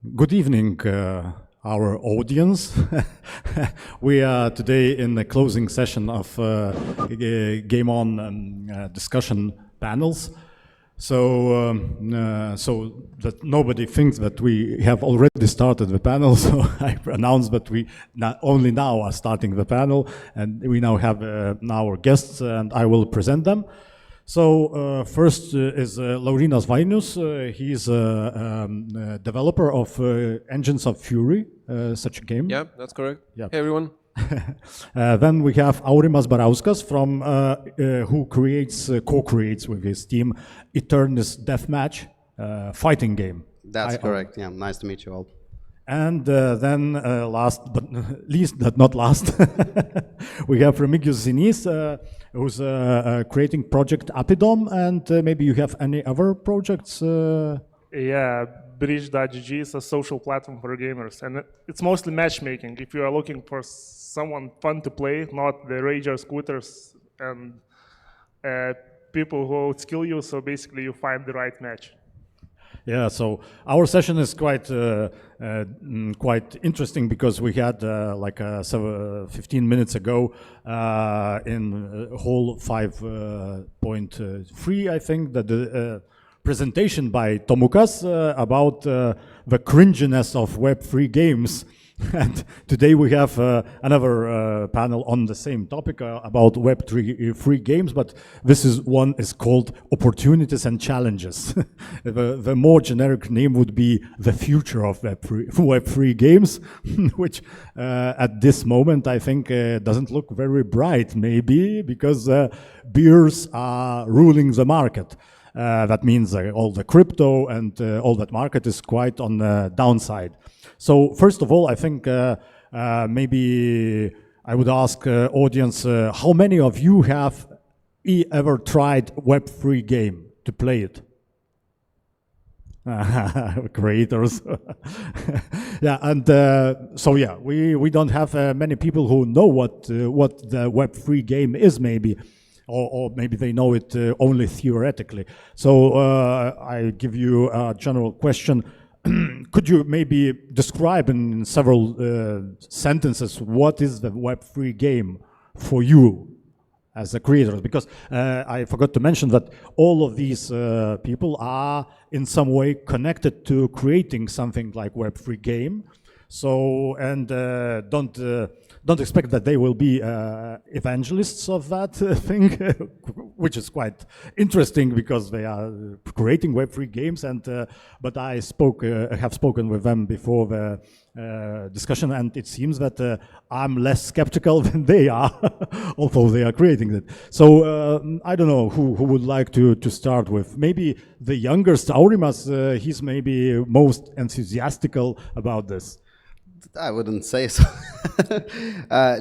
Good evening, our audience. We are today in the closing session of GameOn discussion panels. So that nobody thinks that we have already started the panel. So I announce that we not only now are starting the panel, and we now have our guests, and I will present them. So first is Laurynas Vainius. He's a developer of Engines of Fury, such a game. Yeah, that's correct. Yeah. Hey, everyone. Then we have Aurimas Barauskas from who co-creates with his team Eternis deathmatch fighting game. That's correct. Yeah, nice to meet you all. And then last but least, but not last, we have Remigijus Zinys, who's creating project Apidom, and maybe you have any other projects? Yeah, Bridge.gg is a social platform for gamers, and it's mostly matchmaking. If you are looking for someone fun to play, not the rager scooters and people who outskill you, so basically you find the right match. Yeah, so our session is quite interesting because we had 15 minutes ago in whole 5.3, I think, that the presentation by Tomukas about the cringiness of Web3 games. And today we have another panel on the same topic about Web3 free games, but this one is called Opportunities and Challenges. The more generic name would be the future of Web3 games, which at this moment I think doesn't look very bright, maybe because bears are ruling the market. That means all the crypto and all that market is quite on the downside. So first of all, I think maybe I would ask audience, how many of you have ever tried Web3 game to play it? Creators. Yeah, and so yeah, we don't have many people who know what the Web3 game is, maybe. Or maybe they know it only theoretically. So I give you a general question. Could you maybe describe in several sentences what is the Web3 game for you as a creator? Because I forgot to mention that all of these people are in some way connected to creating something like Web3 game. So, and don't expect that they will be evangelists of that thing, which is quite interesting because they are creating Web3 games. And but I have spoken with them before the discussion, and it seems that I'm less skeptical than they are, although they are creating it. So I don't know who would like to start with. Maybe the youngest Aurimas, he's maybe most enthusiastical about this. I wouldn't say so.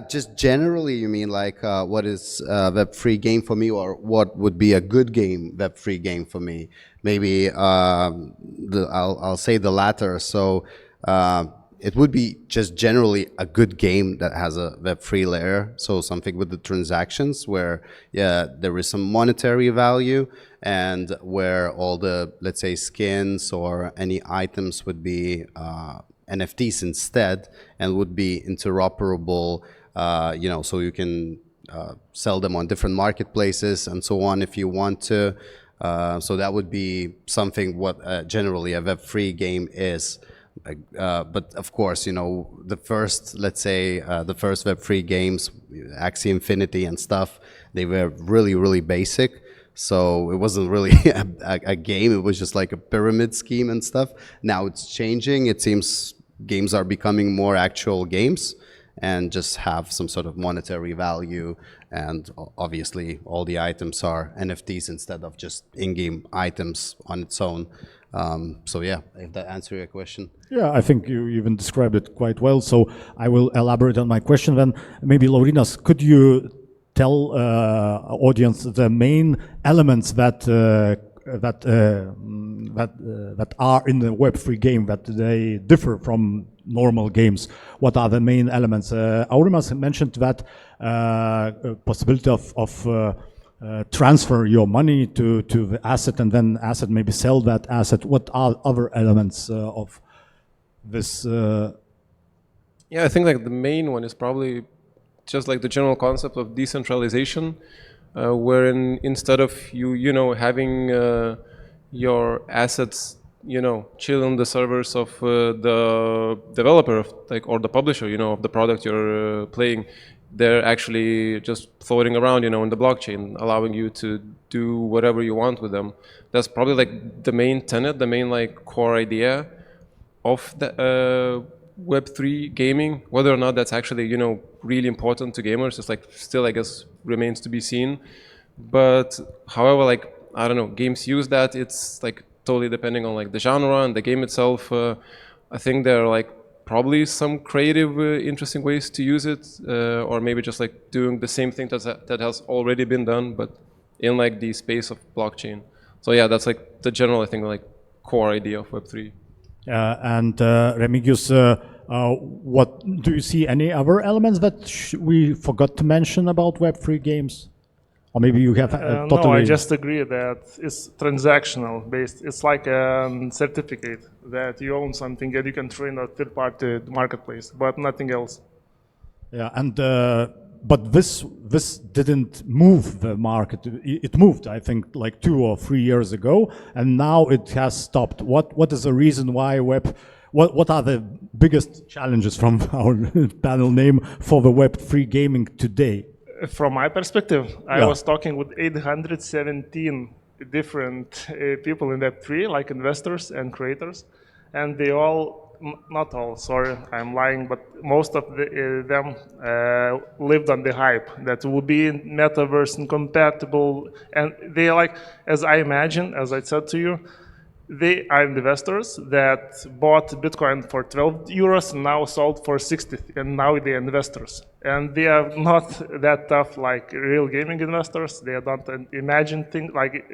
Just generally, you mean like what is Web3 game for me, or what would be a good game, Web3 game for me? Maybe I'll say the latter. So it would be just generally a good game that has a Web3 layer. So something with the transactions where, yeah, there is some monetary value, and where all the, let's say, skins or any items would be NFTs instead, and would be interoperable, so you can sell them on different marketplaces and so on if you want to. So that would be something what generally a Web3 game is. But of course, the first, let's say, the first Web3 games, Axie Infinity and stuff, they were really, really basic. So it wasn't really a game, it was just like a pyramid scheme and stuff. Now it's changing. It seems games are becoming more actual games and just have some sort of monetary value. And obviously all the items are NFTs instead of just in-game items on its own. So yeah, if that answers your question. Yeah, I think you even described it quite well. So I will elaborate on my question then. Maybe Laurynas, could you tell audience the main elements that are in the Web3 game that they differ from normal games? What are the main elements? Aurimas mentioned that possibility of transfer your money to the asset, and then asset maybe sell that asset. What are other elements of this. Yeah, I think like the main one is probably just like the general concept of decentralization, wherein instead of you having your assets chill on the servers of the developer of, like, or the publisher of the product you're playing, they're actually just floating around in the blockchain, allowing you to do whatever you want with them. That's probably like the main tenet, the main like core idea of the Web3 gaming. Whether or not that's actually really important to gamers is like still, I guess, remains to be seen. But however, like, I don't know, games use that. It's like totally depending on like the genre and the game itself. I think there are like probably some creative, interesting ways to use it, or maybe just like doing the same thing that has already been done, but in like the space of blockchain. So yeah, that's like the general, I think, like core idea of Web3. And Remigijus, what do you see any other elements that we forgot to mention about Web3 games? Or maybe you have totally... No, I just agree that it's transactional based. It's like a certificate that you own something and you can trade a third-party marketplace, but nothing else. Yeah, and but this didn't move the market. It moved, I think, like 2 or 3 years ago, and now it has stopped. What is the reason why What are the biggest challenges from our panel name for the Web3 gaming today? From my perspective, I was talking with 817 different people in Web3, like investors and creators, and they all, not all, sorry, I'm lying, but most of them lived on the hype that will be metaverse incompatible, and they like, as I imagine, as I said to you, they are investors that bought Bitcoin for 12 euros and now sold for 60, and now they're investors. And they are not that tough like real gaming investors. They don't imagine things like,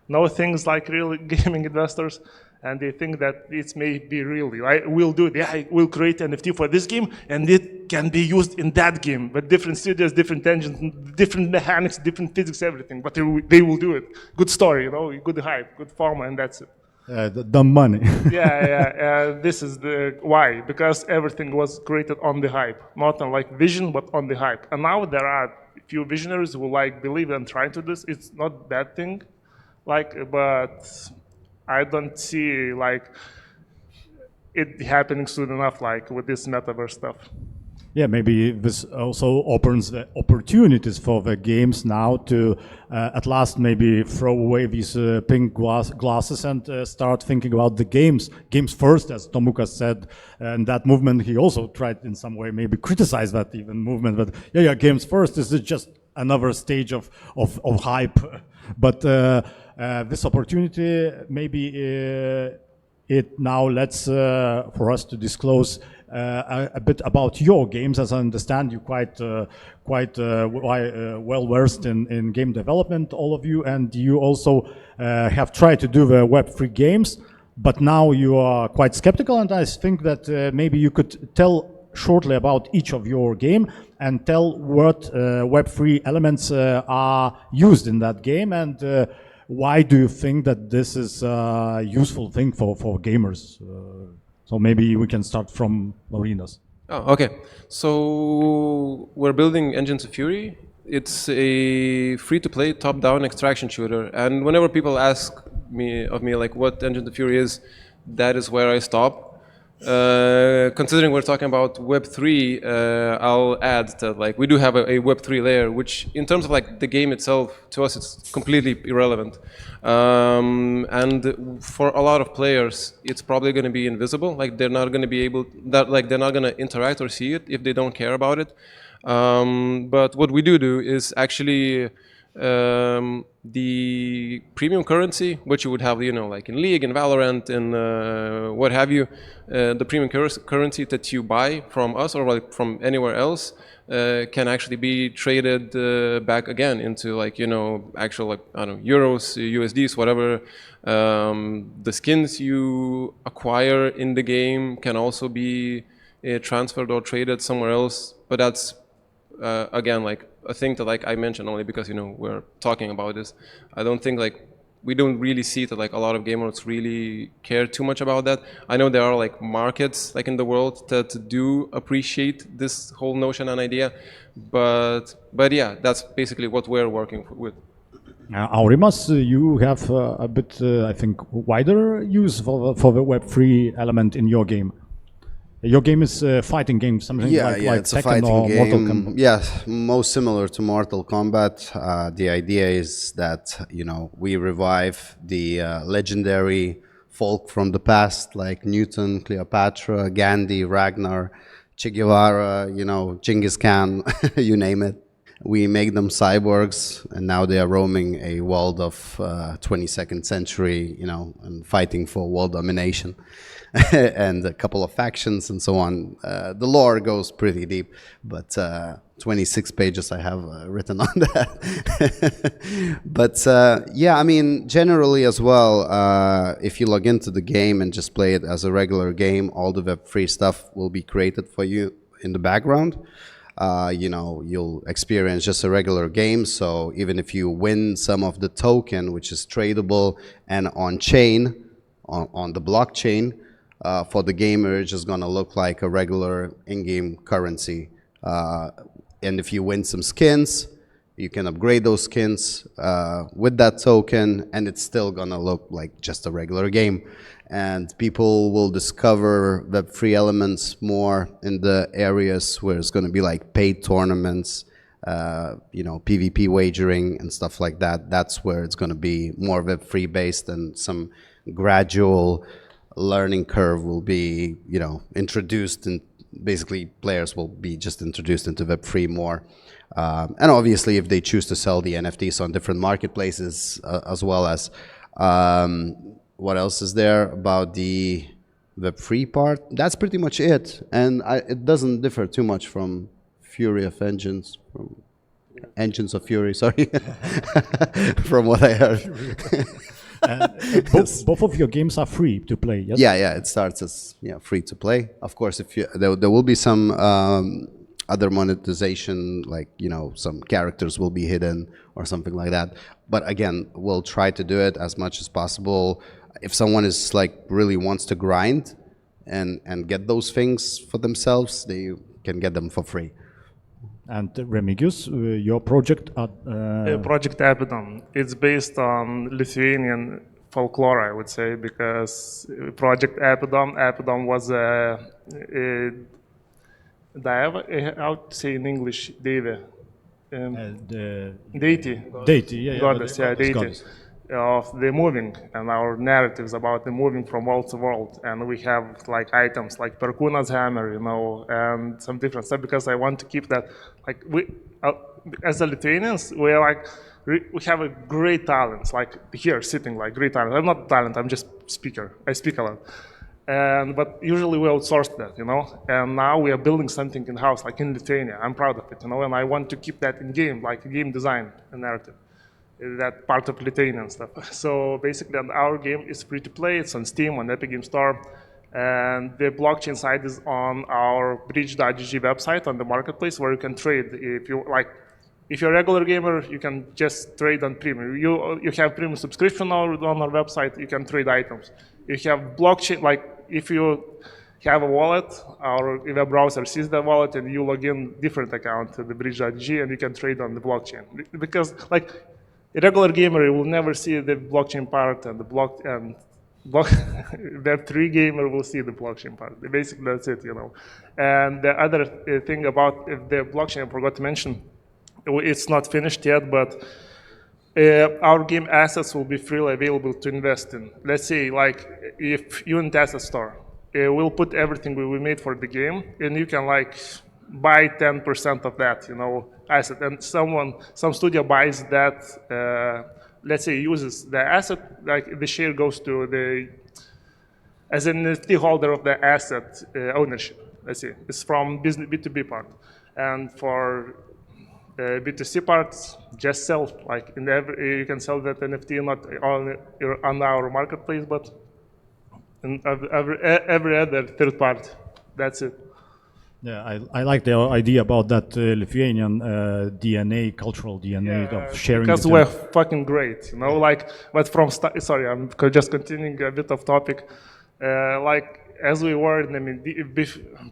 know things like real gaming investors. And they think that it may be really, right? We'll do it. Yeah, we'll create NFT for this game, and it can be used in that game. But different studios, different engines, different mechanics, different physics, everything. But they will do it. Good story, good hype, good pharma, and that's it. The money. Yeah. This is the why, because everything was created on the hype, not on like vision, but on the hype. And now there are a few visionaries who like believe and try to do this. It's not a bad thing, but I don't see like it happening soon enough, like with this metaverse stuff. Yeah, maybe this also opens the opportunities for the games now to at last maybe throw away these pink glasses and start thinking about the games first, as Tomukas said. And that movement, he also tried in some way maybe criticize that even movement. But yeah, games first. This is just another stage of hype. But this opportunity, maybe it now lets for us to disclose a bit about your games. As I understand, you quite well versed in game development, all of you, and you also have tried to do the Web3 games. But now you are quite skeptical, and I think that maybe you could tell shortly about each of your game and tell what Web3 elements are used in that game, and why do you think that this is a useful thing for gamers? So maybe we can start from Laurynas. Oh, okay. So we're building Engines of Fury. It's a free-to-play top-down extraction shooter, and whenever people ask me like what Engines of Fury is, that is where I stop. Considering we're talking about Web3, I'll add that like we do have a Web3 layer, which in terms of like the game itself, to us it's completely irrelevant. And for a lot of players, it's probably going to be invisible. Like they're not going to be able they're not going to interact or see it if they don't care about it. But what we do is actually the premium currency, which you would have, like in League, in Valorant, and what have you, the premium currency that you buy from us or like from anywhere else can actually be traded back again into like, actual like, I don't know, euros, USDs, whatever. The skins you acquire in the game can also be transferred or traded somewhere else, but that's again like a thing that like I mentioned only because we're talking about this. I don't think like we don't really see that like a lot of gamers really care too much about that. I know there are like markets like in the world that do appreciate this whole notion and idea, but yeah, that's basically what we're working with. Aurimas, you have a bit, I think, wider use for the Web3 element in your game. Your game is a fighting game, something like it's a Tekken fighting or game. Mortal Kombat. Yeah, most similar to Mortal Kombat. The idea is that we revive the legendary folk from the past, like Newton, Cleopatra, Gandhi, Ragnar, Che Guevara, Genghis Khan, you name it. We make them cyborgs, and now they are roaming a world of 22nd century, and fighting for world domination. And a couple of factions and so on. The lore goes pretty deep, but 26 pages I have written on that. But yeah, I mean, generally as well, if you log into the game and just play it as a regular game, all the Web3 stuff will be created for you in the background. You'll experience just a regular game. So even if you win some of the token, which is tradable and on chain, on the blockchain, for the gamer, it's just gonna look like a regular in-game currency. And if you win some skins, you can upgrade those skins with that token, and it's still gonna look like just a regular game. And people will discover Web3 elements more in the areas where it's gonna be like paid tournaments, PvP wagering and stuff like that. That's where it's gonna be more Web3 based, and some gradual learning curve will be, introduced, and basically players will be just introduced into Web3 more. And obviously, if they choose to sell the NFTs on different marketplaces, as well as what else is there about the Web3 part? That's pretty much it. And it doesn't differ too much from Fury of Engines, from Engines of Fury, sorry, from what I heard. Both of your games are free to play, yes? Yeah, it starts as free to play. Of course, if there will be some other monetization, like some characters will be hidden or something like that. But again, we'll try to do it as much as possible. If someone is really wants to grind and get those things for themselves, they can get them for free. And Remigijus, your project? Project Epidom. It's based on Lithuanian folklore, I would say, because Project Epidom was a how to say in English, Dievo. Deity. Deity, yeah. Goddess, deity. Goddess. Of the moving and our narratives about the moving from world to world, and we have items like Perkūnas hammer, and some different stuff, because I want to keep that we as the Lithuanians, we have a great talent, here sitting great talent. I'm not talent, I'm just speaker. I speak a lot, but usually we outsource that, and now we are building something in house, in Lithuania. I'm proud of it, and I want to keep that in game, game design and narrative. That part of Lithuanian stuff. So basically, our game is free to play. It's on Steam, on Epic Games Store, and the blockchain side is on our bridge.gg website on the marketplace, where you can trade. If you're a regular gamer, you can just trade on premium. You have premium subscription on our website. You can trade items. You have blockchain, if you have a wallet, our web browser sees the wallet, and you log in different account to the bridge.gg, and you can trade on the blockchain. Because a regular gamer will never see the blockchain part, and Web3 gamer will see the blockchain part. Basically, that's it, And the other thing about the blockchain I forgot to mention, it's not finished yet, but our game assets will be freely available to invest in. Let's say, if you in asset store, we'll put everything we made for the game, and you can buy 10% of that, asset, and some studio buys that, let's say, uses the asset, the share goes to as an NFT holder of the asset ownership. Let's see, it's from B2B part, and for B2C parts, just sell. You can sell that NFT not only on our marketplace, but in every other third party. That's it. Yeah, I like the idea about that Lithuanian DNA, cultural DNA of sharing. Because it. we're fucking great, you know. Like, but sorry, I'm just continuing a bit off topic. Like, as we were in the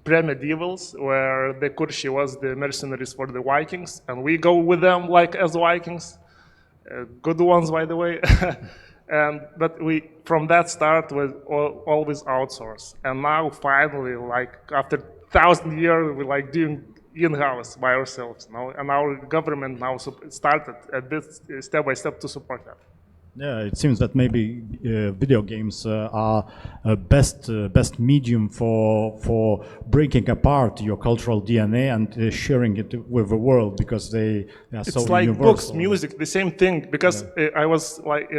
pre-medievals, where the Kurshi was the mercenaries for the Vikings, and we go with them like as Vikings, good ones, by the way. But we, from that start, was always outsource, and now finally, like after 1,000 years, we're like doing in-house by ourselves now, and our government now started a bit step by step to support that. Yeah, it seems that maybe video games are a best medium for breaking apart your cultural DNA and sharing it with the world, because they are so It's like universal. books, music, the same thing. Because I was like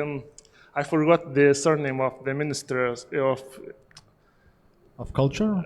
I forgot the surname of the minister Of culture.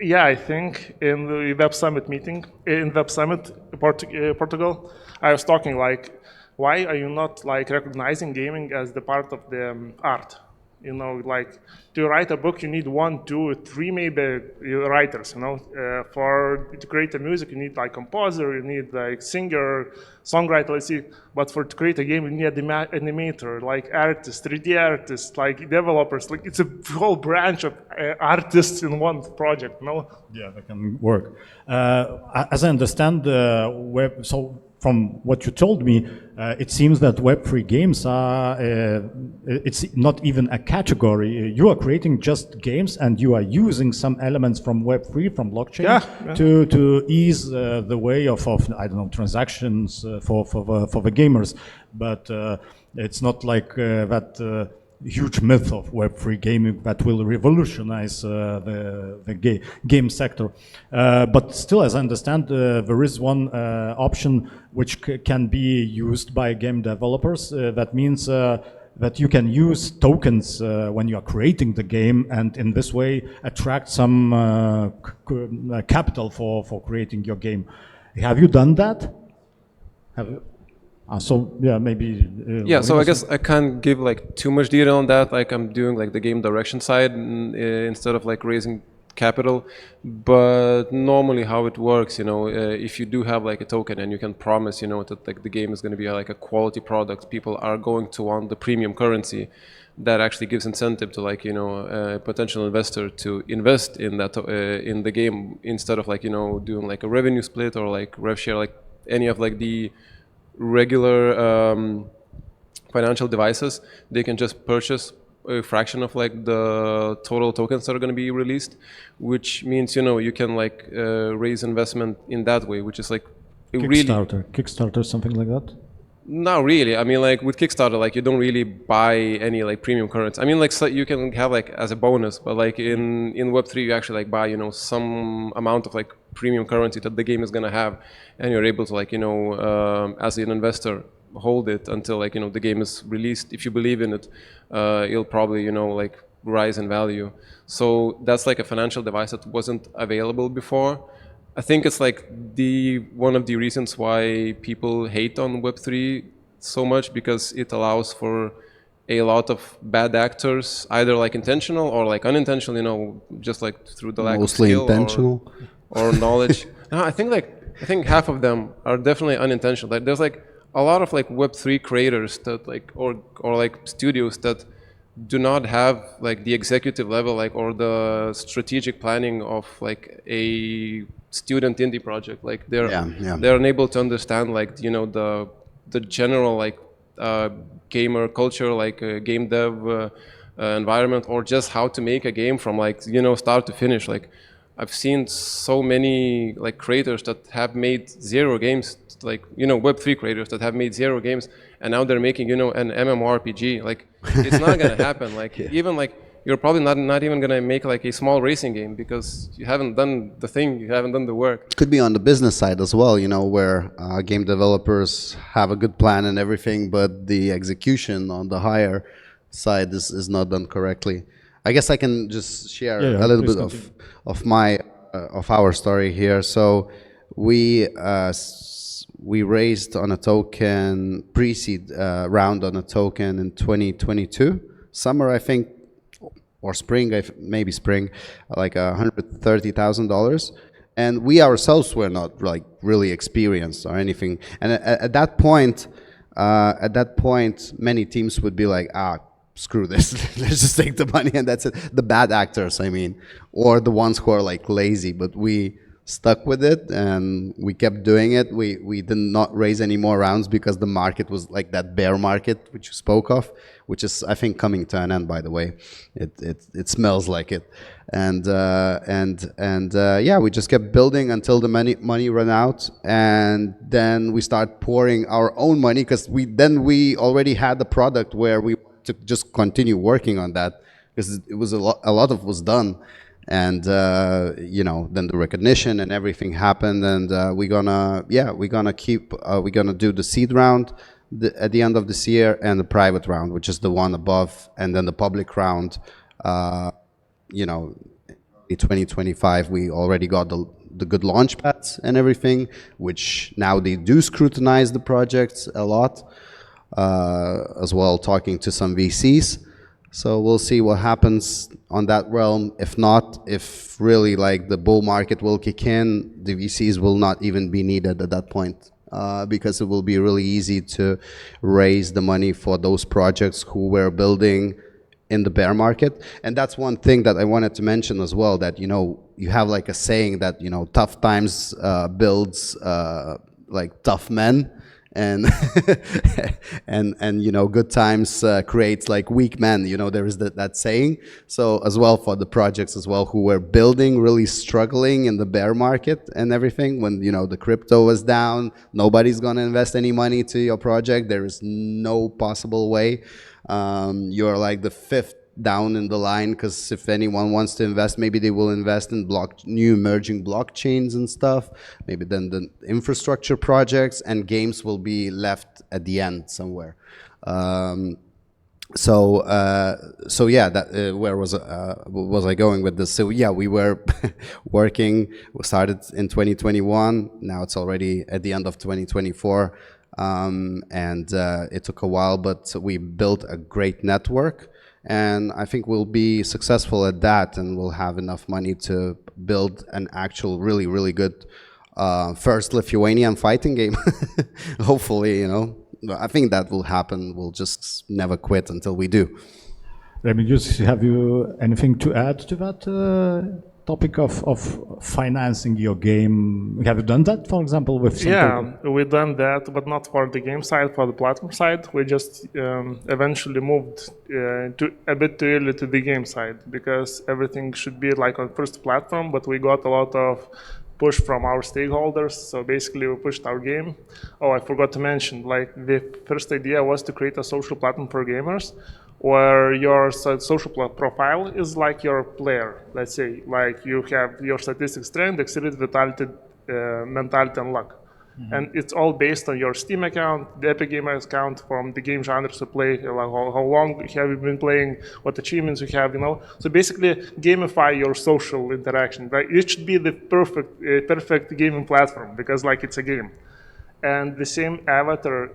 Yeah, I think in the Web Summit meeting, in Web Summit, Portugal, I was talking like, why are you not like recognizing gaming as the part of the art? You know, like to write a book, you need 1, 2, 3 maybe writers. You know, to create a music, you need like composer, you need like singer, songwriter. Let's see. But to create a game, you need an animator, like artists, 3D artists, like developers. Like it's a whole branch of artists in one project. No. Yeah, that can work. As I understand, from what you told me, it seems that Web3 games are, it's not even a category. You are creating just games and you are using some elements from Web3, from blockchain, to ease the way of I don't know, transactions for the gamers. But it's not like that huge myth of Web3 gaming that will revolutionize the game sector. But still, as I understand, there is one option which can be used by game developers. That means that you can use tokens when you are creating the game, and in this way attract some capital for creating your game. Have you done that? Have you? So yeah, maybe. Yeah, so I guess I can't give like too much detail on that. Like I'm doing like the game direction side instead of like raising capital. But normally how it works, you know, if you do have like a token and you can promise, you know, that like the game is going to be like a quality product, people are going to want the premium currency. That actually gives incentive to like, you know, a potential investor to invest in that in the game instead of like, you know, doing like a revenue split or like rev share, like any of like the regular financial devices. They can just purchase a fraction of like the total tokens that are going to be released, which means, you know, you can like raise investment in that way, which is like Kickstarter, something like that. Not really. I mean, like with Kickstarter, like you don't really buy any like premium currency. I mean, like so you can have like as a bonus, but like in Web3, you actually like buy, you know, some amount of like premium currency that the game is gonna have, and you're able to like, you know, as an investor, hold it until like, you know, the game is released. If you believe in it, it'll probably, you know, like rise in value. So that's like a financial device that wasn't available before. I think it's like one of the reasons why people hate on Web3 so much, because it allows for a lot of bad actors, either like intentional or like unintentional, you know, just like through the lack Mostly of skill intentional or knowledge. No, I think half of them are definitely unintentional. Like there's like a lot of like Web3 creators that like or like studios that do not have like the executive level like or the strategic planning of like a student indie project. Like they're unable to understand like, you know, the general like gamer culture, like game dev environment, or just how to make a game from like, you know, start to finish. Like I've seen so many like creators that have made 0 games, like, you know, Web3 creators that have made 0 games, and now they're making, you know, an MMORPG. Like it's not gonna happen. Like even like you're probably not even gonna make like a small racing game because you haven't done the thing, you haven't done the work. Could be on the business side as well, you know, where game developers have a good plan and everything, but the execution on the higher side is not done correctly. I guess I can just share a little bit of our story here. So we raised on a token pre-seed round on a token in 2022 summer, I think, or spring, maybe spring, like $130,000. and we ourselves were not like really experienced or anything. And at that point, many teams would be like, screw this, let's just take the money and that's it. The bad actors, I mean, or the ones who are like lazy, but we stuck with it and we kept doing it. We did not raise any more rounds because the market was like that bear market which you spoke of, which is I think coming to an end, by the way. It smells like it. And yeah, we just kept building until the money ran out, and then we start pouring our own money because we already had the product where we to just continue working on that, because it was a lot of was done. And you know, then the recognition and everything happened, and we're gonna do the seed round at the end of this year, and the private round, which is the one above, and then the public round. You know, in 2025 we already got the good launch pads and everything, which now they do scrutinize the projects a lot, as well, talking to some VCs. So we'll see what happens on that realm. If not, if really like the bull market will kick in, the VCs will not even be needed at that point, because it will be really easy to raise the money for those projects who were building in the bear market. And that's one thing that I wanted to mention as well, that, you know, you have like a saying that, you know, tough times builds like tough men. And and you know, good times creates like weak men, you know, there is that saying. So as well for the projects as well who were building, really struggling in the bear market and everything, when, you know, the crypto was down, nobody's gonna invest any money to your project, there is no possible way. You're like the fifth down in the line, because if anyone wants to invest, maybe they will invest in new emerging blockchains and stuff, maybe then the infrastructure projects, and games will be left at the end somewhere. So yeah, that where was I going with this? So yeah, we were working. We started in 2021. Now it's already at the end of 2024, and it took a while, but we built a great network. And I think we'll be successful at that, and we'll have enough money to build an actual really, really good first Lithuanian fighting game. Hopefully, you know, I think that will happen. We'll just never quit until we do. Remigijus, have you anything to add to that topic of financing your game? Have you done that, for example, with some people? We've done that, but not for the game side, for the platform side. We just eventually moved a bit too early to the game side, because everything should be like on first platform, but we got a lot of push from our stakeholders. So basically we pushed our game. Oh, I forgot to mention, like the first idea was to create a social platform for gamers, where your social profile is like your player. Let's say, like you have your statistics, strength, dexterity, vitality, mentality, and luck. Mm-hmm. And it's all based on your Steam account, the Epic Games account, from the game genres you play, like how long have you been playing, what achievements you have, you know. So basically gamify your social interaction, right? It should be the perfect gaming platform, because like it's a game. And the same avatar,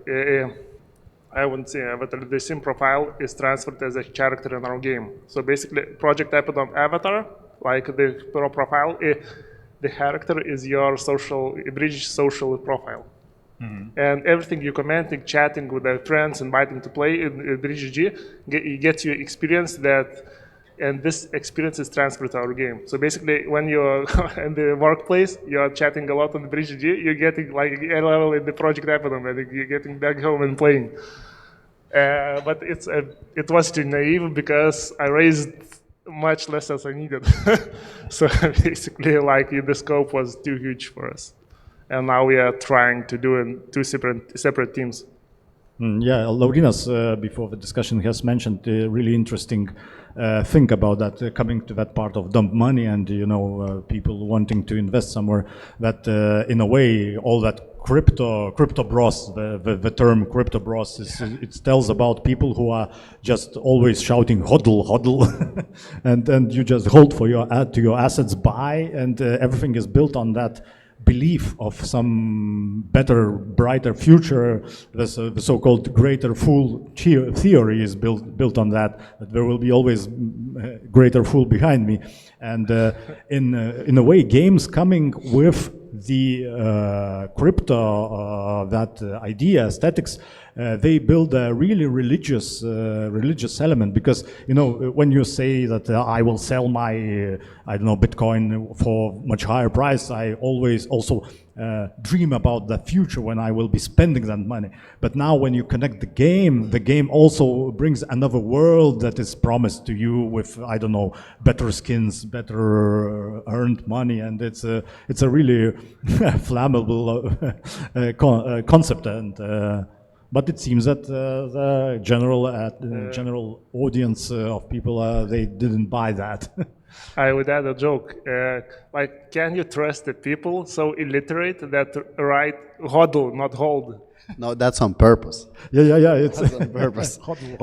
I wouldn't say avatar, the same profile is transferred as a character in our game. So basically, project type of avatar, like the profile, the character is your bridge social profile. Mm-hmm. And everything you commenting, chatting with their friends, inviting to play in Bridge G, it gets you experience that, and this experience is transferred to our game. So basically, when you're in the workplace, you're chatting a lot on the Bridge G, you're getting like a level in the project Epidom, and you're getting back home and playing. But it was too naive, because I raised much less as I needed. So basically, like the scope was too huge for us. And now we are trying to do in two separate teams. Yeah, Laurynas, before the discussion, has mentioned a really interesting thing about that, coming to that part of dump money and, you know, people wanting to invest somewhere, that in a way, all that crypto bros, the term crypto bros, it tells about people who are just always shouting hodl, and you just hold for your assets, buy, and everything is built on that belief of some better, brighter future. The so-called greater fool theory is built on that there will be always greater fool behind me. And in a way, games coming with the crypto, that idea, aesthetics, they build a really religious element, because when you say that I will sell my I don't know, Bitcoin for much higher price, I always also dream about the future when I will be spending that money. But now when you connect the game also brings another world that is promised to you with, I don't know, better skins, better earned money, and it's a really flammable concept. And but it seems that the general audience of people, they didn't buy that. I would add a joke. Like, can you trust the people so illiterate that write hodl, not hold? No, that's on purpose. Yeah. It's That's on purpose.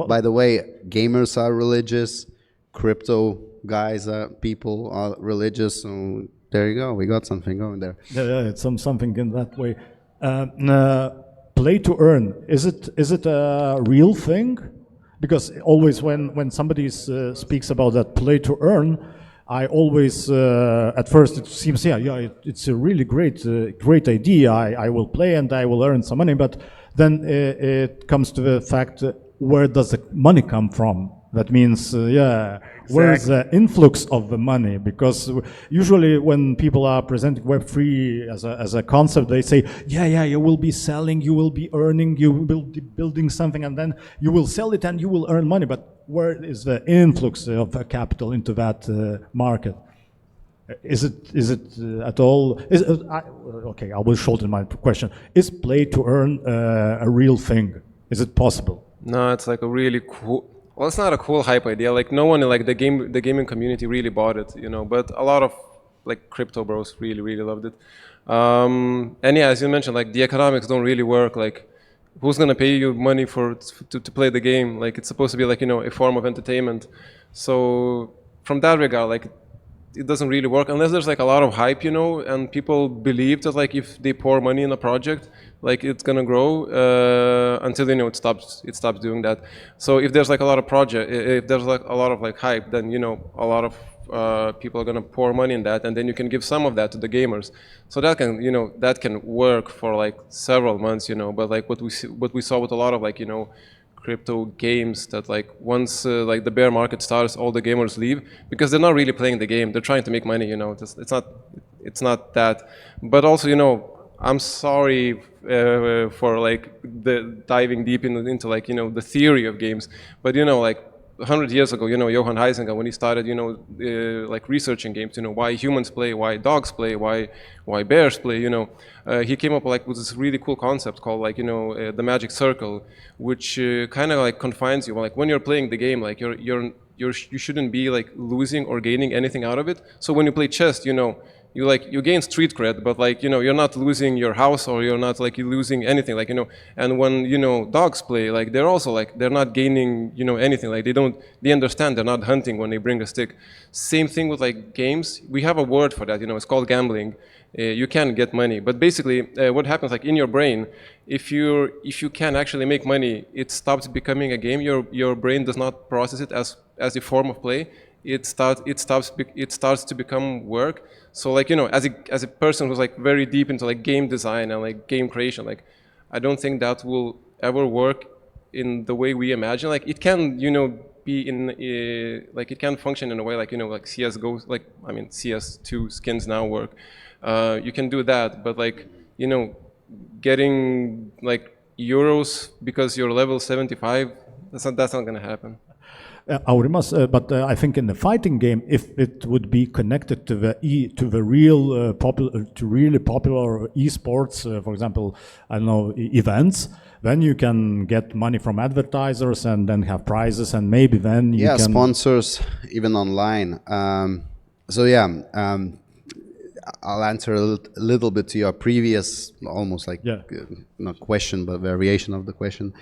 By the way, gamers are religious, crypto guys, people are religious. So there you go. We got something going there. Yeah, it's something in that way. Play to earn, is it a real thing? Because always when somebody speaks about that play to earn, I always at first it seems it's a really great idea. I will play and I will earn some money, but then it comes to the fact, where does the money come from? That means, where's the influx of the money? Because usually when people are presenting Web3 as a concept, they say, you will be selling, you will be earning, you will be building something, and then you will sell it and you will earn money. But where is the influx of capital into that market? Is it at all? Okay, I will shorten my question. Is play to earn a real thing? Is it possible? No, it's like a really cool. Well, it's not a cool hype idea. Like no one in like the gaming community really bought it, But a lot of like crypto bros really loved it. And yeah, as you mentioned, like the economics don't really work. Like, who's gonna pay you money to play the game? Like, it's supposed to be like a form of entertainment. So from that regard, like, it doesn't really work unless there's like a lot of hype, and people believe that like if they pour money in a project, like it's gonna grow until it stops doing that. So if there's like a lot of if there's like a lot of like hype, then a lot of people are gonna pour money in that, and then you can give some of that to the gamers. So that can work for like several months, But like what we saw with a lot of like crypto games, that like once like the bear market starts, all the gamers leave because they're not really playing the game. They're trying to make money. It's not that. But also, I'm sorry for like diving deep into like the theory of games. But like 100 years ago, Johann Huizinga, when he started, like researching games, why humans play, why dogs play, why bears play, he came up like with this really cool concept called like, the magic circle, which kind of like confines you. Like when you're playing the game, like you shouldn't be like losing or gaining anything out of it. So when you play chess, you gain street cred, but like you're not losing your house, or you're not like losing anything, like And when dogs play, like they're also like they're not gaining anything, like they understand they're not hunting when they bring a stick. Same thing with like games. We have a word for that, it's called gambling. You can get money, but basically what happens like in your brain, if you can actually make money, it stops becoming a game. Your brain does not process it as a form of play. It starts to become work. So like as a person who's like very deep into like game design and like game creation, like I don't think that will ever work in the way we imagine. Like it can be in like it can function in a way like like CS:GO, like I mean CS2 skins now work. You can do that, but like getting like euros because you're level 75, that's not gonna happen. Aurimas, but I think in the fighting game, if it would be connected to the real really popular esports, for example, I don't know, events, then you can get money from advertisers and then have prizes, and maybe then you can sponsors even online. I'll answer a little bit to your previous, almost like not question, but variation of the question.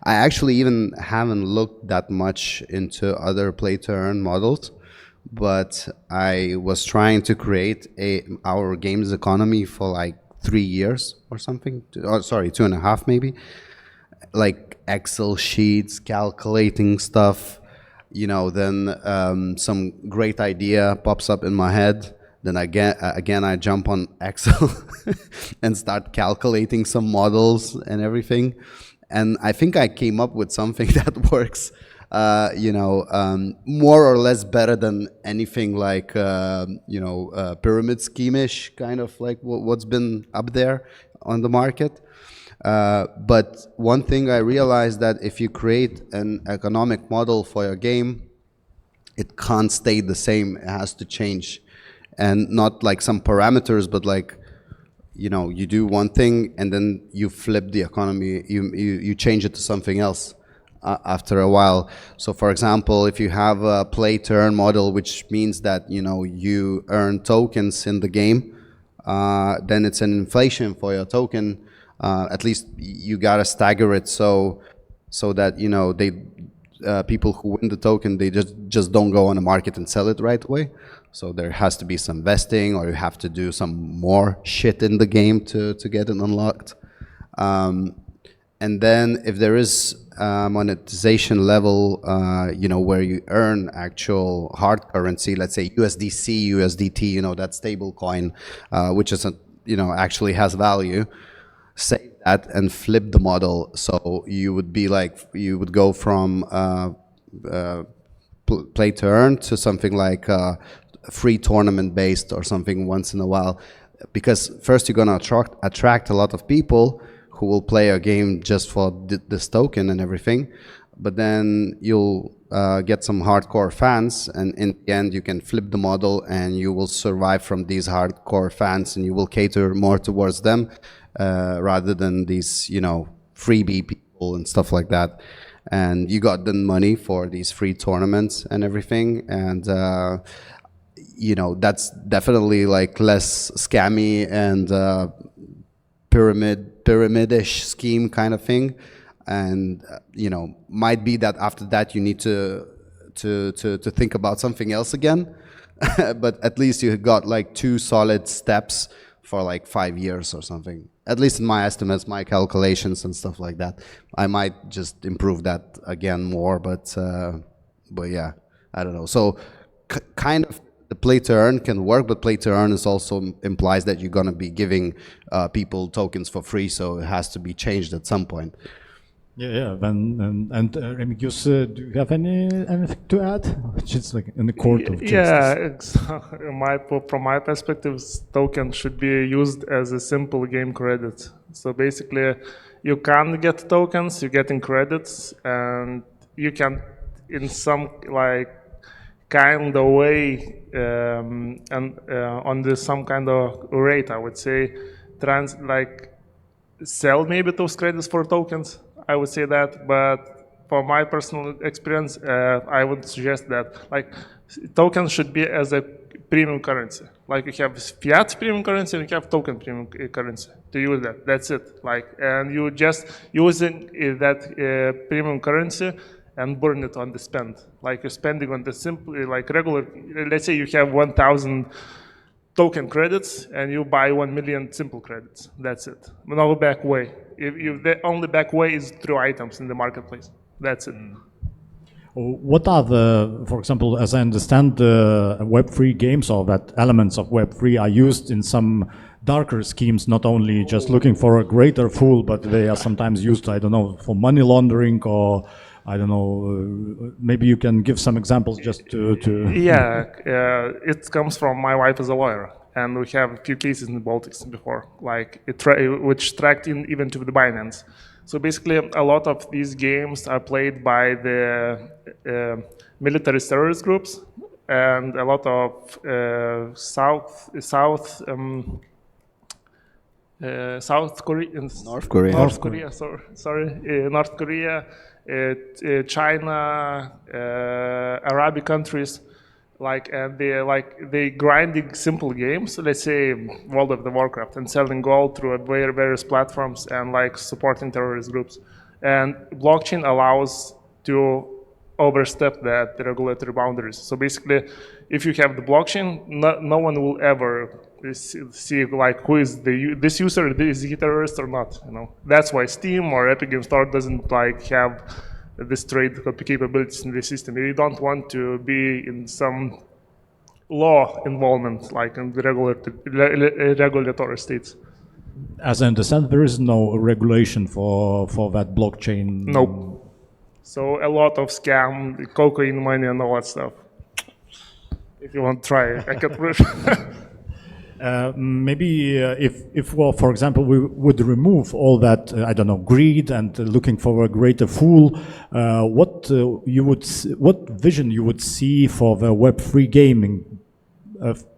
I actually even haven't looked that much into other play-to-earn models, but I was trying to create our games economy for like 3 years or something. 2.5 maybe. Like Excel sheets, calculating stuff. then some great idea pops up in my head. Then again I jump on Excel and start calculating some models and everything. And I think I came up with something that works, more or less better than anything like, pyramid scheme-ish, kind of like what's been up there on the market. But one thing I realized that if you create an economic model for your game, it can't stay the same. It has to change. And not like some parameters, but like, you do one thing and then you flip the economy, you change it to something else after a while. So for example, if you have a play to earn model, which means that, you earn tokens in the game, then it's an inflation for your token. At least you gotta stagger it so that, people who win the token, they just don't go on the market and sell it right away. So there has to be some vesting, or you have to do some more shit in the game to get it unlocked. And then if there is monetization level, where you earn actual hard currency, let's say USDC, USDT, that stable coin, which is actually has value, save that and flip the model. So you would go from play to earn to something like free tournament based or something once in a while, because first you're gonna attract a lot of people who will play a game just for this token and everything, but then you'll get some hardcore fans, and in the end you can flip the model and you will survive from these hardcore fans, and you will cater more towards them rather than these freebie people and stuff like that. And you got the money for these free tournaments and everything, and that's definitely like less scammy and pyramidish scheme kind of thing. And might be that after that you need to think about something else again. But at least you got like 2 solid steps for like 5 years or something, at least in my estimates, my calculations and stuff like that. I might just improve that again more, but yeah, I don't know. So kind of the play to earn can work, but play to earn is also implies that you're gonna be giving people tokens for free, so it has to be changed at some point. Yeah. And Remigijus, do you have anything to add? Just like in the court of justice. From my perspective, token should be used as a simple game credit. So basically, you can get tokens, you're getting credits, and you can, in some kind of way, on some kind of rate, I would say, sell maybe those credits for tokens. I would say that, but for my personal experience, I would suggest that tokens should be as a premium currency. Like you have fiat premium currency and you have token premium currency to use that. That's it. And you just using that premium currency and burn it on the spend. Like you're spending on the simple, regular. Let's say you have 1,000 token credits and you buy 1 million simple credits. That's it. No back way. The only back way is through items in the marketplace. That's it. What are for example, as I understand, Web3 games, or that elements of Web3 are used in some darker schemes, not only just looking for a greater fool, but they are sometimes used, I don't know, for money laundering, or I don't know, maybe you can give some examples just to... Yeah, it comes from my wife as a lawyer. And we have a few cases in the Baltics before, which tracked in even to the Binance. So basically, a lot of these games are played by the military terrorist groups, and a lot of South Koreans, North Korea, North Korea, China, Arabic countries. And they grinding simple games, let's say World of the Warcraft, and selling gold through various platforms and supporting terrorist groups. And blockchain allows to overstep the regulatory boundaries. So basically, if you have the blockchain, no one will ever see who is this user, is he terrorist or not. That's why Steam or Epic Game Store doesn't have this trade capabilities in the system. You don't want to be in some law involvement, like in the regulatory states. As I understand, there is no regulation for that blockchain. Nope. So a lot of scam, cocaine money, and all that stuff. If you want to try, I can prove. Maybe if well, for example, we would remove all that, I don't know, greed and looking for a greater fool, what vision you would see for the Web3 gaming,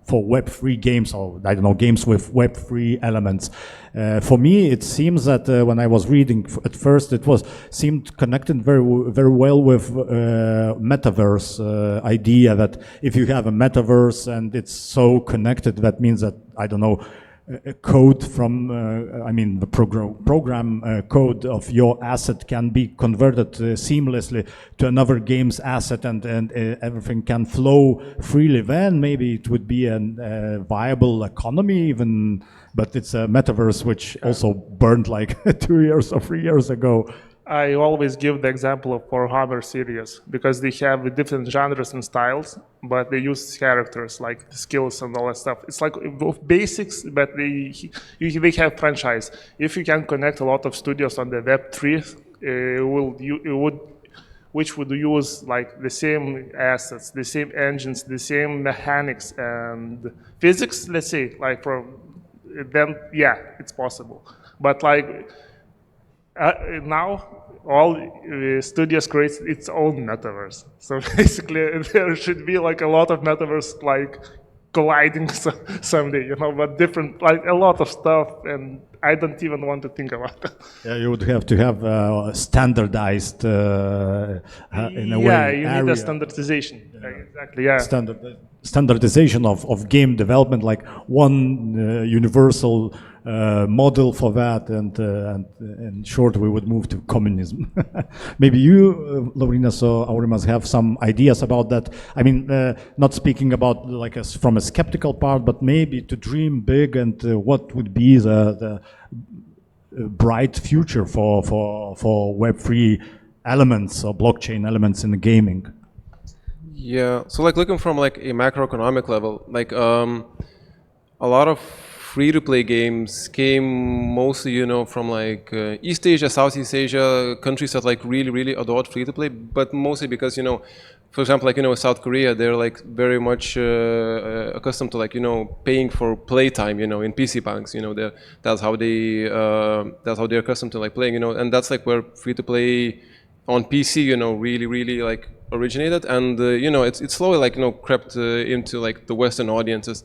for Web3 games, or I don't know, games with Web3 elements. For me, it seems that when I was reading at first, seemed connected very well with metaverse idea, that if you have a metaverse and it's so connected, that means that, I don't know, a code from, the program code of your asset can be converted seamlessly to another game's asset, and everything can flow freely. Then maybe it would be a viable economy even, but it's a metaverse which also burned like 2 years or 3 years ago. I always give the example of Warhammer series, because they have different genres and styles, but they use characters like skills and all that stuff. It's like basics, but they have franchise. If you can connect a lot of studios on the Web3, which would use like the same assets, the same engines, the same mechanics and physics, let's say, then yeah, it's possible. But like now, all studios create its own metaverse. So basically, there should be like a lot of metaverse like colliding someday, but different, like a lot of stuff, and I don't even want to think about it. Yeah, you would have to have standardized in a way. Yeah, you need a standardization. Yeah. Exactly. Yeah. Standardization of game development, like one universal model for that, and in short, we would move to communism. Maybe you, Laurynas or Aurimas, have some ideas about that. I mean, not speaking about like from a skeptical part, but maybe to dream big, and what would be the bright future for Web3 elements or blockchain elements in the gaming. Yeah, so like looking from like a macroeconomic level, like a lot of free-to-play games came mostly, from like East Asia, Southeast Asia, countries that like really adored free-to-play, but mostly because, for example, like, South Korea, they're like very much accustomed to like, paying for playtime, in PC banks, that's how they're accustomed to like playing, and that's like where free-to-play on PC, really like originated, and it's slowly like crept into like the Western audiences.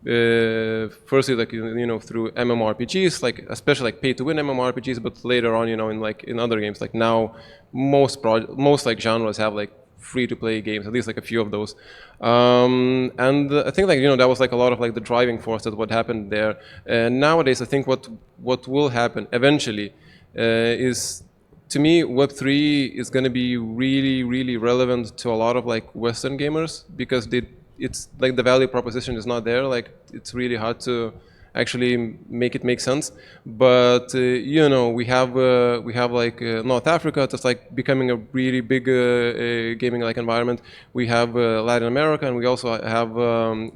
Firstly, like through MMORPGs, like especially like pay-to-win MMORPGs, but later on, in other games, like now most like genres have like free-to-play games, at least like a few of those, and I think like that was like a lot of like the driving force that what happened there. And nowadays, I think what will happen eventually is, to me, Web3 is going to be really relevant to a lot of like Western gamers, because it's like the value proposition is not there. Like it's really hard to actually make it make sense. But we have like North Africa that's like becoming a really big gaming like environment. We have Latin America, and we also have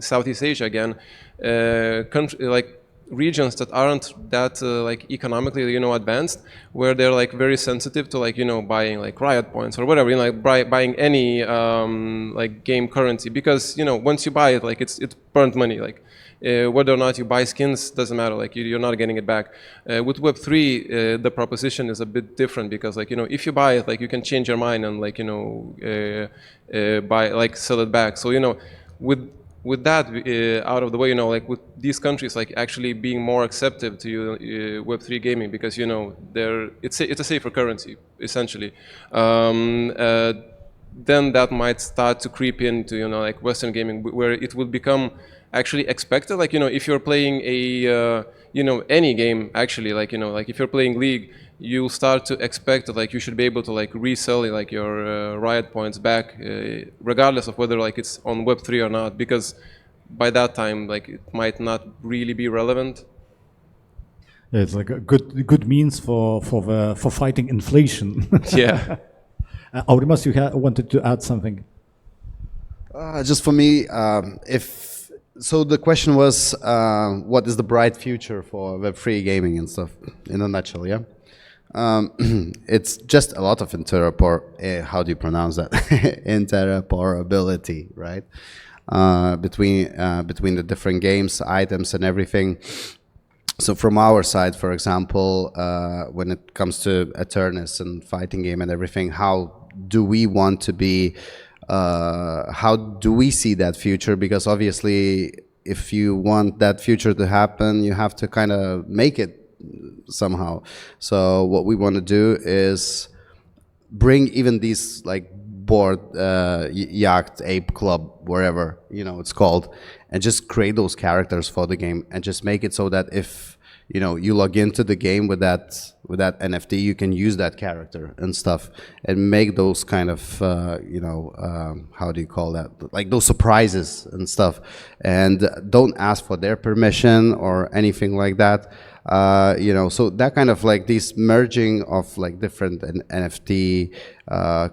Southeast Asia again, like regions that aren't that like economically advanced, where they're like very sensitive to like buying like riot points or whatever, like buying any like game currency, because once you buy it, like it's burnt money, like whether or not you buy skins doesn't matter, like you're not getting it back. With Web3 the proposition is a bit different, because like if you buy it, like you can change your mind and like buy, like sell it back. So with that out of the way, like with these countries like actually being more accepted to Web3 gaming, because it's a safer currency essentially, then that might start to creep into like Western gaming, where it would become actually expected. Like if you're playing a any game actually, like like if you're playing League, you start to expect that like you should be able to like resell like your riot points back, regardless of whether like it's on Web3 or not, because by that time like it might not really be relevant. Yeah, it's like a good means for fighting inflation. Yeah. Aurimas, you wanted to add something? Just for me, so the question was, what is the bright future for Web3 gaming and stuff, in a nutshell, yeah? It's just a lot of how do you pronounce that? Interoperability, right? Between the different games, items, and everything. So from our side, for example, when it comes to Eternis and fighting game and everything, how do we want to be? How do we see that future? Because obviously, if you want that future to happen, you have to kind of make it somehow. So what we want to do is bring even these like board, yacht, ape club, wherever it's called, and just create those characters for the game and just make it so that if you log into the game with that NFT, you can use that character and stuff, and make those kind of how do you call that, like those surprises and stuff, and don't ask for their permission or anything like that. So that kind of like this merging of like different NFT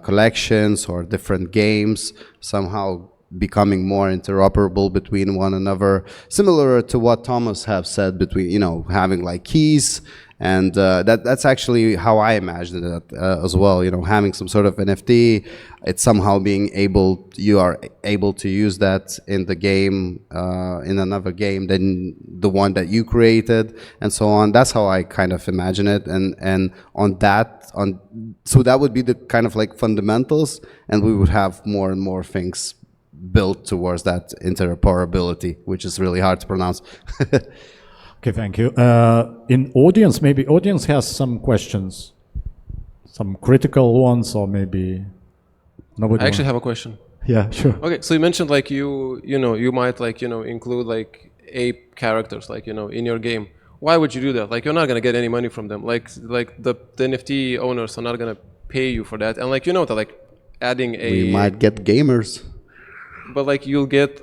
collections or different games somehow becoming more interoperable between one another, similar to what Thomas have said between having like keys, and that's actually how I imagined it as well. Having some sort of NFT, it's somehow you are able to use that in the game, in another game than the one that you created, and so on. That's how I kind of imagine it, and so that would be the kind of like fundamentals, and we would have more and more things built towards that interoperability, which is really hard to pronounce. Okay, thank you. In audience, maybe audience has some questions, some critical ones, or maybe nobody. I actually have a question. Yeah, sure. Okay, so you mentioned like you might like include like ape characters like in your game. Why would you do that? Like you're not gonna get any money from them. Like the NFT owners are not gonna pay you for that. And like that like adding we might get gamers. But like you'll get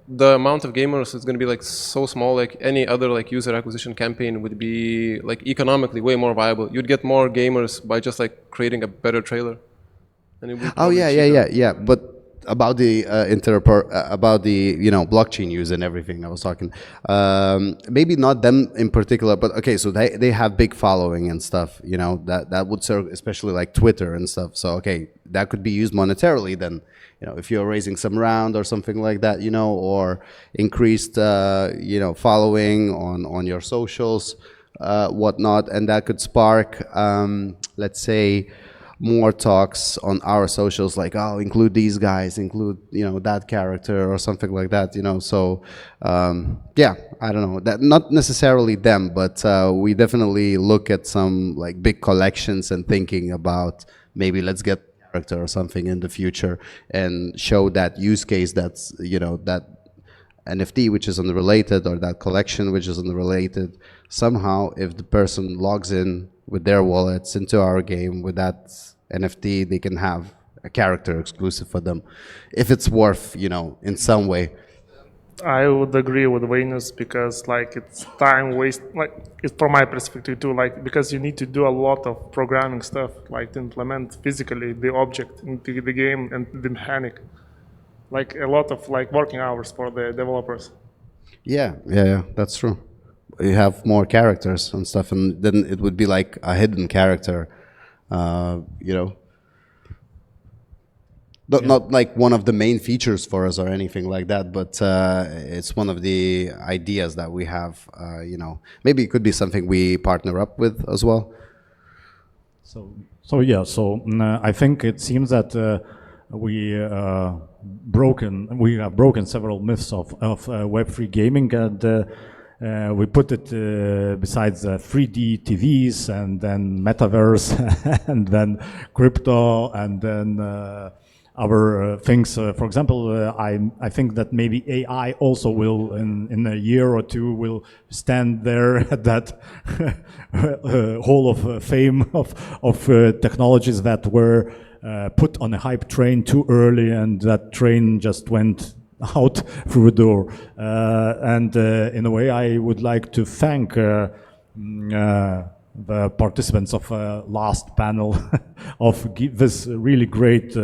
the amount of gamers is going to be like so small, like any other like user acquisition campaign would be like economically way more viable. You'd get more gamers by just like creating a better trailer. And it would yeah. But about the about the blockchain use and everything I was talking, maybe not them in particular, but okay, so they have big following and stuff, that would serve, especially like Twitter and stuff. So okay, that could be used monetarily then. If you're raising some round or something like that, or increased, following on your socials, whatnot, and that could spark, let's say, more talks on our socials, like, oh, include these guys, include, that character or something like that, So, yeah, I don't know, that not necessarily them, but we definitely look at some like big collections and thinking about maybe let's get character or something in the future and show that use case that's that NFT which is unrelated, or that collection which is unrelated. Somehow if the person logs in with their wallets into our game with that NFT, they can have a character exclusive for them if it's worth in some way. I would agree with Vainius, because like it's time waste, like it's from my perspective too, like because you need to do a lot of programming stuff, like to implement physically the object into the game and the mechanic, like a lot of like working hours for the developers. Yeah, that's true. You have more characters and stuff, and then it would be like a hidden character, Not like one of the main features for us or anything like that, but it's one of the ideas that we have. Maybe it could be something we partner up with as well. So I think it seems that we have broken several myths of Web3 gaming, and we put it besides 3D TVs, and then metaverse, and then crypto, and then other things. For example, I think that maybe AI also will, in a year or two, will stand there at that hall of fame of technologies that were put on a hype train too early, and that train just went out through the door. And in a way, I would like to thank the participants of last panel of this really great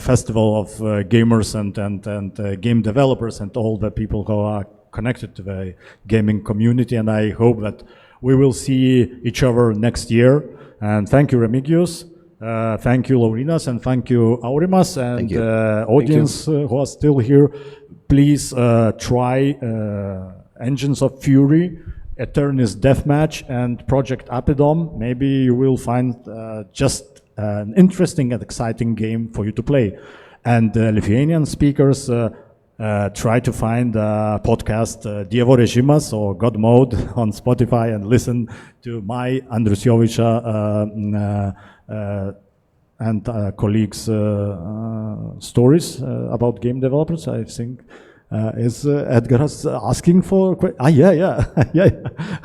festival of gamers and game developers and all the people who are connected to the gaming community. And I hope that we will see each other next year. And thank you, Remigijus. Thank you, Laurynas, and thank you, Aurimas, and audience who are still here. Please try Engines of Fury, Eternis Deathmatch, and Project Apidom. Maybe you will find just an interesting and exciting game for you to play. And Lithuanian speakers try to find a podcast, Dievo Režimas or God Mode on Spotify, and listen to my Andrius Jovaiša and colleagues' stories about game developers. I think is Edgar's asking for? Yeah.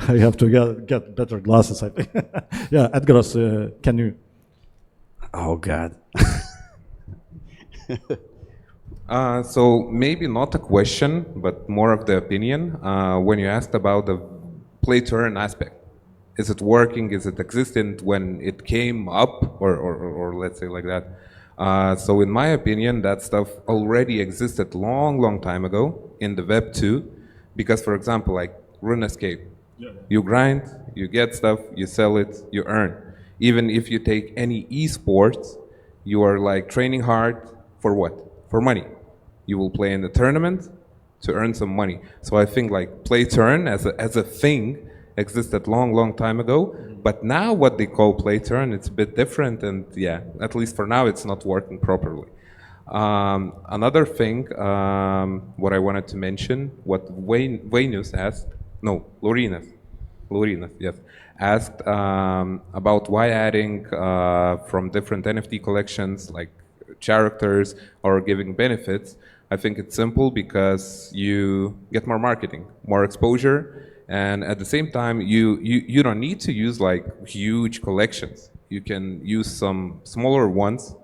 I have to get better glasses, I think. Yeah, Edgar's, can you? Oh God. So maybe not a question, but more of the opinion. When you asked about the play-to-earn aspect, is it working? Is it existent when it came up, or let's say like that? So in my opinion, that stuff already existed long time ago in the Web 2, because for example, like RuneScape, you grind, you get stuff, you sell it, you earn. Even if you take any esports, you are like training hard for what? For money. You will play in the tournament to earn some money. So I think like play to earn as a thing existed long time ago. But now what they call play to earn, it's a bit different, and yeah, at least for now it's not working properly. Another thing, what I wanted to mention, what Vainius asked, no, Laurynas, yes, asked about why adding from different NFT collections like characters or giving benefits. I think it's simple because you get more marketing, more exposure, and at the same time you don't need to use like huge collections. You can use some smaller ones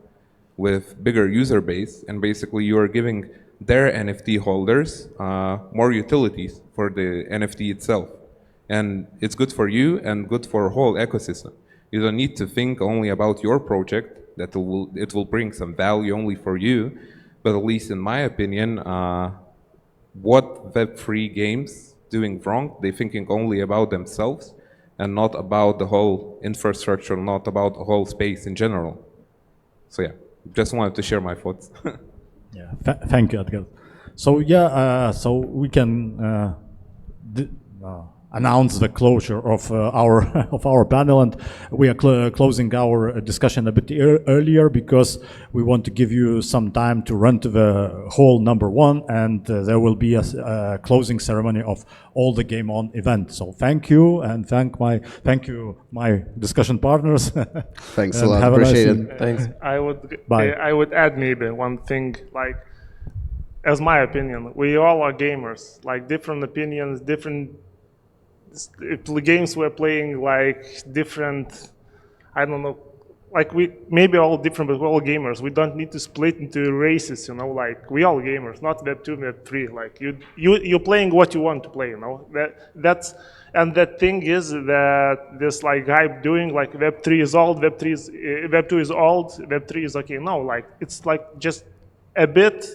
with bigger user base, and basically you are giving their NFT holders more utilities for the NFT itself. And it's good for you and good for a whole ecosystem. You don't need to think only about your project, that it will bring some value only for you, but at least in my opinion, what Web3 games doing wrong, they're thinking only about themselves and not about the whole infrastructure, not about the whole space in general. So yeah, just wanted to share my thoughts. Yeah, thank you, Edgar. So yeah, so we can announce the closure of our panel, and we are closing our discussion a bit earlier because we want to give you some time to run to the hall number 1, and there will be a closing ceremony of all the GameOn event. So thank you, and thank you my discussion partners. Thanks a lot, appreciate it. Thanks. I would add maybe one thing, like, as my opinion, we all are gamers, like different opinions, different games we're playing, like different, I don't know, like we maybe all different, but we're all gamers. We don't need to split into races, you know, like we all gamers, not Web 2, Web 3. Like you're playing what you want to play, you know. That's and that thing is that this like hype doing like Web 3 is old, Web 2 is old, Web 3 is okay. No, like it's like just a bit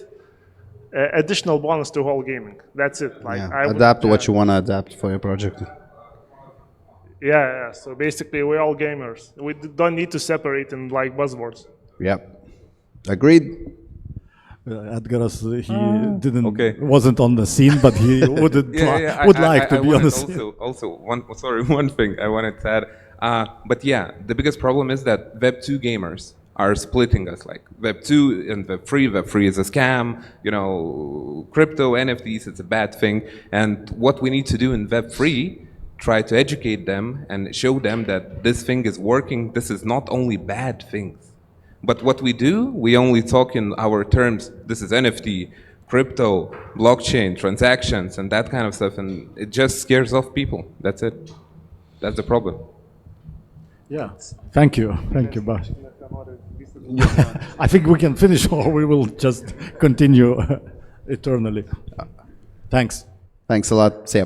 additional bonus to whole gaming. That's it. Like yeah. Adapt what you want to adapt for your project. Yeah. So basically, we're all gamers. We don't need to separate in like buzzwords. Yep. Agreed. Edgar's wasn't on the scene, but he would like to be on the scene. Also, one thing I wanted to add. But yeah, the biggest problem is that Web 2 gamers are splitting us, like Web 2 and Web 3. Web 3 is a scam, you know, crypto, NFTs, it's a bad thing. And what we need to do in Web 3, try to educate them and show them that this thing is working. This is not only bad things. But what we do, we only talk in our terms. This is NFT, crypto, blockchain, transactions, and that kind of stuff. And it just scares off people. That's it. That's the problem. Yeah. Thank you. Bye. I think we can finish, or we will just continue eternally. Thanks. Thanks a lot. See ya.